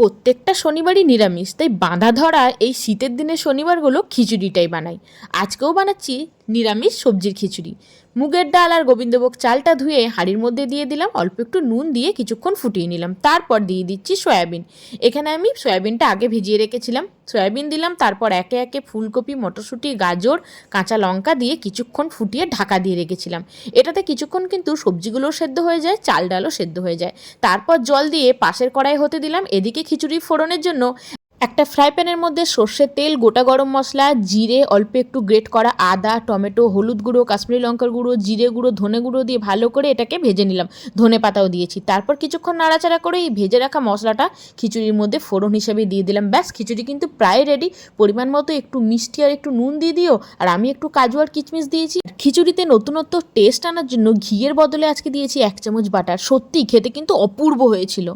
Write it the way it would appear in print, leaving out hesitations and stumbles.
প্রত্যেকটা শনিবারই নিরামিষ, তাই বাঁধা ধরা এই শীতের দিনের শনিবারগুলো খিচুড়িটাই বানাই। আজকেও বানাচ্ছি নিরামিষ সবজির খিচুড়ি। মুগের ডাল আর গোবিন্দভোগ চালটা ধুয়ে হাঁড়ির মধ্যে দিয়ে দিলাম, অল্প একটু নুন দিয়ে কিছুক্ষণ ফুটিয়ে নিলাম। তারপর দিয়ে দিচ্ছি সয়াবিন। এখানে আমি সয়াবিনটা আগে ভিজিয়ে রেখেছিলাম, সয়াবিন দিলাম। তারপর একে একে ফুলকপি, মটরশুঁটি, গাজর, কাঁচা লঙ্কা দিয়ে কিছুক্ষণ ফুটিয়ে ঢাকা দিয়ে রেখেছিলাম। এটাতে কিছুক্ষণ কিন্তু সবজিগুলোও সেদ্ধ হয়ে যায়, চাল ডালও সেদ্ধ হয়ে যায়। তারপর জল দিয়ে পাশের কড়াই হতে দিলাম। এদিকে খিচুড়ি ফোড়নের জন্য একটা ফ্রাই প্যানের মধ্যে সর্ষের তেল, গোটা গরম মশলা, জিরে, অল্প একটু গ্রেট করা আদা, টমেটো, হলুদ গুঁড়ো, কাশ্মীরি লঙ্কার গুঁড়ো, জিরে গুঁড়ো, ধনে গুঁড়ো দিয়ে ভালো করে এটাকে ভেজে নিলাম। ধনে পাতাও দিয়েছি। তারপর কিছুক্ষণ নাড়াচাড়া করে এই ভেজে রাখা মশলাটা খিচুড়ির মধ্যে ফোড়ন হিসেবে দিয়ে দিলাম। ব্যাস, খিচুড়ি কিন্তু প্রায় রেডি। পরিমাণ মতো একটু মিষ্টি আর একটু নুন দিয়ে দিও। আর আমি একটু কাজু আর কিচমিচ দিয়েছি। খিচুড়িতে নতুনত্ব টেস্ট আনার জন্য ঘিয়ের বদলে আজকে দিয়েছি 1 চামচ বাটার। সত্যি খেতে কিন্তু অপূর্ব হয়েছিল।